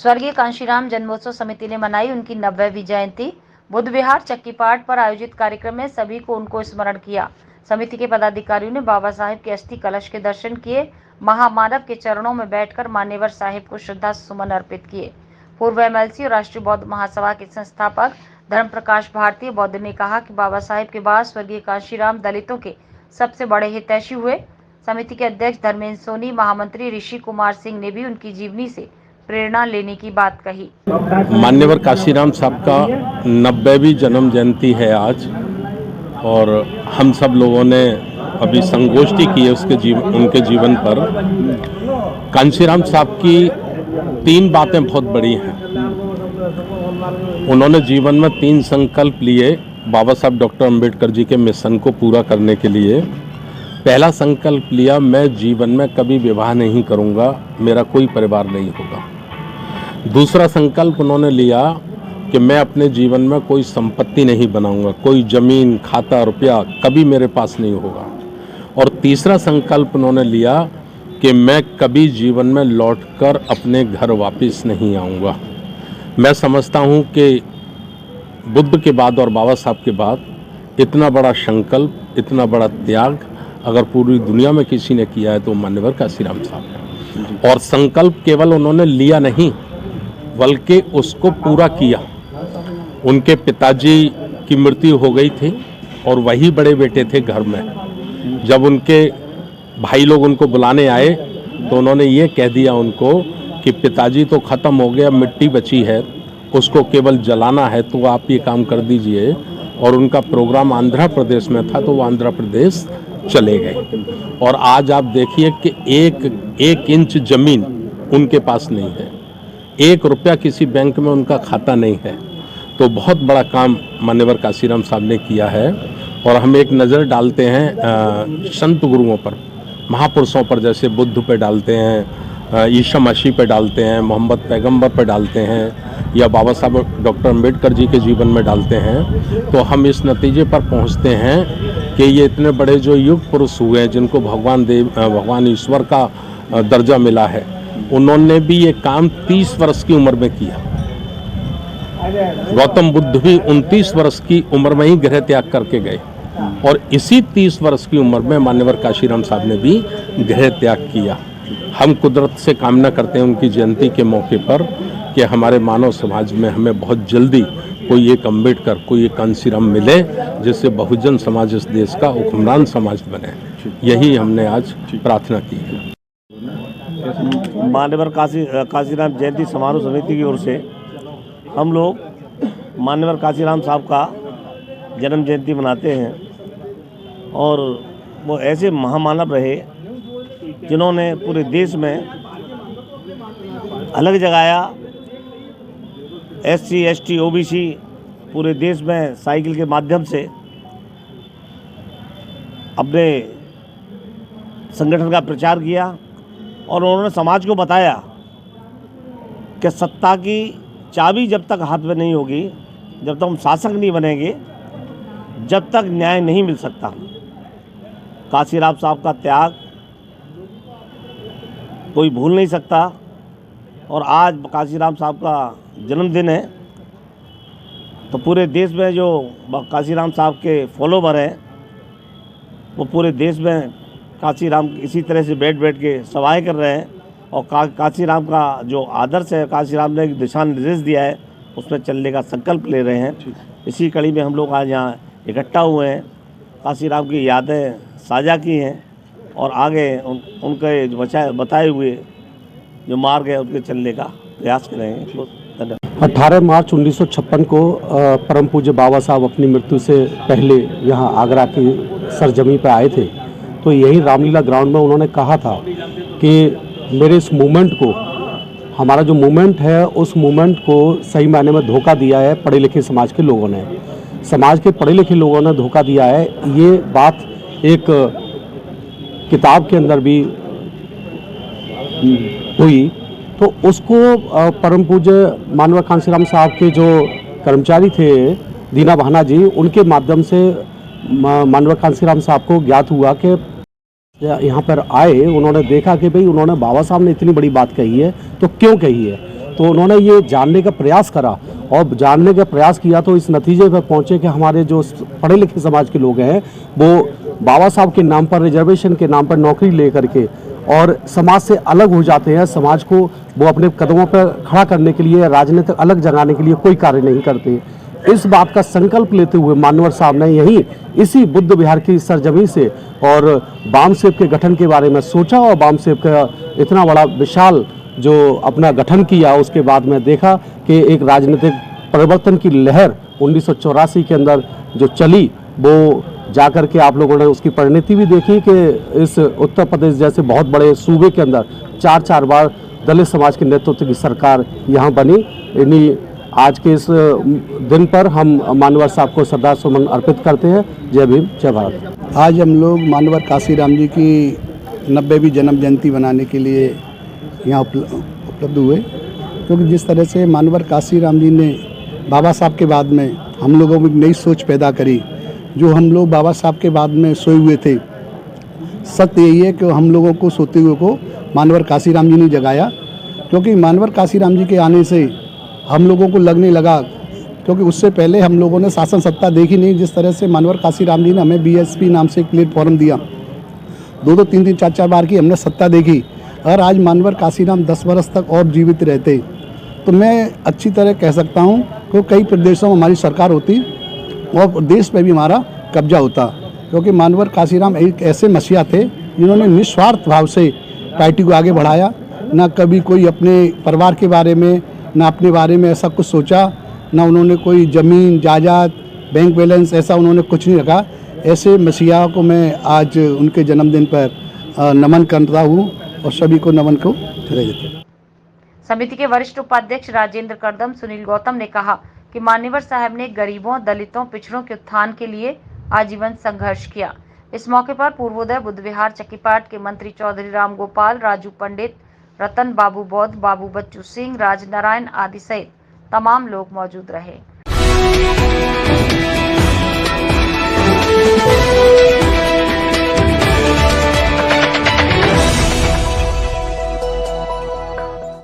स्वर्गीय कांशीराम जन्मोत्सव समिति ने मनाई उनकी 90वीं जयंती। बुद्ध विहार चक्कीपाट पर आयोजित कार्यक्रम में सभी को उनको स्मरण किया। समिति के पदाधिकारियों ने बाबा साहेब के अस्थि कलश के दर्शन किए। महामानव के चरणों में बैठकर मान्यवर साहिब को श्रद्धा सुमन अर्पित किए। पूर्व एमएलसी और राष्ट्रीय बौद्ध महासभा के संस्थापक धर्म प्रकाश भारती बौद्ध ने कहा कि बाबा साहेब के बाद स्वर्गीय कांशीराम दलितों के सबसे बड़े हितैषी हुए। समिति के अध्यक्ष धर्मेंद्र सोनी, महामंत्री ऋषि कुमार सिंह ने भी उनकी जीवनी से प्रेरणा लेने की बात कही। मान्यवर कांशीराम साहब का 90वीं जन्म जयंती है आज, और हम सब लोगों ने अभी संगोष्ठी की है उनके जीवन पर। कांशीराम साहब की 3 बातें बहुत बड़ी हैं। उन्होंने जीवन में 3 संकल्प लिए बाबा साहब डॉक्टर अंबेडकर जी के मिशन को पूरा करने के लिए। पहला संकल्प लिया, मैं जीवन में कभी विवाह नहीं करूंगा, मेरा कोई परिवार नहीं होगा। दूसरा संकल्प उन्होंने लिया कि मैं अपने जीवन में कोई संपत्ति नहीं बनाऊंगा, कोई जमीन, खाता, रुपया कभी मेरे पास नहीं होगा। और तीसरा संकल्प उन्होंने लिया कि मैं कभी जीवन में लौटकर अपने घर वापस नहीं आऊंगा। मैं समझता हूं कि बुद्ध के बाद और बाबा साहब के बाद इतना बड़ा संकल्प, इतना बड़ा त्याग अगर पूरी दुनिया में किसी ने किया है तो मान्यवर कांशीराम साहब है। और संकल्प केवल उन्होंने लिया नहीं बल्कि उसको पूरा किया। उनके पिताजी की मृत्यु हो गई थी और वही बड़े बेटे थे घर में। जब उनके भाई लोग उनको बुलाने आए तो उन्होंने ये कह दिया उनको कि पिताजी तो ख़त्म हो गया, मिट्टी बची है, उसको केवल जलाना है, तो आप ये काम कर दीजिए। और उनका प्रोग्राम आंध्र प्रदेश में था तो वो आंध्र प्रदेश चले गए। और आज आप देखिए कि एक इंच ज़मीन उनके पास नहीं है, 1 रुपया किसी बैंक में उनका खाता नहीं है। तो बहुत बड़ा काम मान्यवर कांशीराम साहब ने किया है। और हम एक नज़र डालते हैं संत गुरुओं पर, महापुरुषों पर, जैसे बुद्ध पे डालते हैं, ईसा मसीह पे डालते हैं, मोहम्मद पैगंबर पे डालते हैं, या बाबा साहब डॉक्टर अंबेडकर जी के जीवन में डालते हैं, तो हम इस नतीजे पर पहुंचते हैं कि ये इतने बड़े जो युग पुरुष हुए हैं जिनको भगवान ईश्वर का दर्जा मिला है, उन्होंने भी ये काम 30 वर्ष की उम्र में किया। गौतम बुद्ध भी 29 वर्ष की उम्र में ही गृह त्याग करके गए, और इसी 30 वर्ष की उम्र में मान्यवर कांशीराम साहब ने भी गृह त्याग किया। हम कुदरत से कामना करते हैं उनकी जयंती के मौके पर कि हमारे मानव समाज में हमें बहुत जल्दी कोई एक अम्बेडकर, कोई एक कांशीराम मिले, जिससे बहुजन समाज इस देश का हुक्मरान समाज बने। यही हमने आज प्रार्थना की है। मान्यवर कांशीराम जयंती समारोह समिति की ओर से हम लोग मान्यवर कांशीराम साहब का जन्म जयंती मनाते हैं। और वो ऐसे महामानव रहे जिन्होंने पूरे देश में अलग जगाया। SC ST OBC पूरे देश में साइकिल के माध्यम से अपने संगठन का प्रचार किया। और उन्होंने समाज को बताया कि सत्ता की चाबी जब तक हाथ में नहीं होगी, जब तक हम शासक नहीं बनेंगे, जब तक न्याय नहीं मिल सकता। कांशीराम साहब का त्याग कोई भूल नहीं सकता। और आज कांशीराम साहब का जन्मदिन है, तो पूरे देश में जो कांशीराम साहब के फॉलोवर हैं वो पूरे देश में कांशीराम इसी तरह से बैठ के सभाएं कर रहे हैं। और कांशीराम का जो आदर्श है, कांशीराम ने एक दिशा निर्देश दिया है, उसमें चलने का संकल्प ले रहे हैं। इसी कड़ी में हम लोग आज यहाँ इकट्ठा हुए हैं, कांशीराम की यादें साझा की हैं और आगे उनके बताए हुए जो मार्ग है उनके चलने का प्रयास करेंगे। 18 मार्च 1956 को परम पूज्य बाबा साहब अपनी मृत्यु से पहले यहाँ आगरा की सरजमी पर आए थे। तो यही रामलीला ग्राउंड में उन्होंने कहा था कि मेरे इस मूवमेंट को, हमारा जो मूवमेंट है, उस मूवमेंट को सही मायने में धोखा दिया है पढ़े लिखे समाज के लोगों ने। समाज के पढ़े लिखे लोगों ने धोखा दिया है। ये बात एक किताब के अंदर भी हुई, तो उसको परम पूज्य मान्यवर कांशीराम साहब के जो कर्मचारी थे दीना भाना जी, उनके माध्यम से मान्यवर कांशीराम साहब को ज्ञात हुआ कि यहाँ पर आए, उन्होंने देखा कि भाई उन्होंने बाबा साहब ने इतनी बड़ी बात कही है तो क्यों कही है। तो उन्होंने ये जानने का प्रयास करा और जानने का प्रयास किया तो इस नतीजे पर पहुंचे कि हमारे जो पढ़े लिखे समाज के लोग हैं वो बाबा साहब के नाम पर, रिजर्वेशन के नाम पर नौकरी लेकर के और समाज से अलग हो जाते हैं। समाज को वो अपने कदमों पर खड़ा करने के लिए, राजनीतिक अलग जगाने के लिए कोई कार्य नहीं करते। इस बात का संकल्प लेते हुए मान्यवर साहब ने यही इसी बुद्ध विहार की सरजमी से और बामसेब के गठन के बारे में सोचा और बामसेब का इतना बड़ा विशाल जो अपना गठन किया, उसके बाद में देखा कि एक राजनीतिक परिवर्तन की लहर 1984 के अंदर जो चली वो जाकर के आप लोगों ने उसकी परिणति भी देखी कि इस उत्तर प्रदेश जैसे बहुत बड़े सूबे के अंदर 4 बार दलित समाज के नेतृत्व की सरकार यहाँ बनी। इन्हीं आज के इस दिन पर हम मान्यवर साहब को श्रद्धा सुमन अर्पित करते हैं। जय भीम, जय भारत। आज हम लोग मान्यवर काशीराम जी की 90वीं जन्म जयंती मनाने के लिए यहाँ उपलब्ध हुए, क्योंकि जिस तरह से मान्यवर काशीराम जी ने बाबा साहब के बाद में हम लोगों में एक नई सोच पैदा करी, जो हम लोग बाबा साहब के बाद में सोए हुए थे। सत्य यही है कि हम लोगों को सोते हुए को मान्यवर काशीराम जी ने जगाया, क्योंकि मान्यवर काशीराम जी के आने से हम लोगों को लगने लगा, क्योंकि उससे पहले हम लोगों ने शासन सत्ता देखी नहीं। जिस तरह से मान्यवर काशीराम जी ने हमें बीएसपी नाम से एक प्लेटफॉर्म दिया, 2-2, 3-3, 4-4 बार की हमने सत्ता देखी। अगर आज मान्यवर काशीराम 10 वर्ष तक और जीवित रहते तो मैं अच्छी तरह कह सकता हूँ कि कई प्रदेशों में हमारी सरकार होती और देश में भी हमारा कब्जा होता, क्योंकि मान्यवर काशीराम एक ऐसे मसीहा थे जिन्होंने निस्वार्थ भाव से पार्टी को आगे बढ़ाया। ना कभी कोई अपने परिवार के बारे में, ना अपने बारे में ऐसा कुछ सोचा, ना उन्होंने कोई ज़मीन जायदाद, बैंक बैलेंस ऐसा उन्होंने कुछ नहीं रखा। ऐसे मसीहा को मैं आज उनके जन्मदिन पर नमन करता हूँ और सभी को नमन को चले देते हैं। समिति के वरिष्ठ उपाध्यक्ष राजेंद्र करदम सुनील गौतम ने कहा कि मान्यवर साहब ने गरीबों, दलितों, पिछड़ों के उत्थान के लिए आजीवन संघर्ष किया। इस मौके पर पूर्वोदय बुद्ध विहार चक्कीपाट के मंत्री चौधरी राम गोपाल, राजू पंडित, रतन बाबू बौद्ध, बाबू बच्चू सिंह, राज नारायण आदि सहित तमाम लोग मौजूद रहे।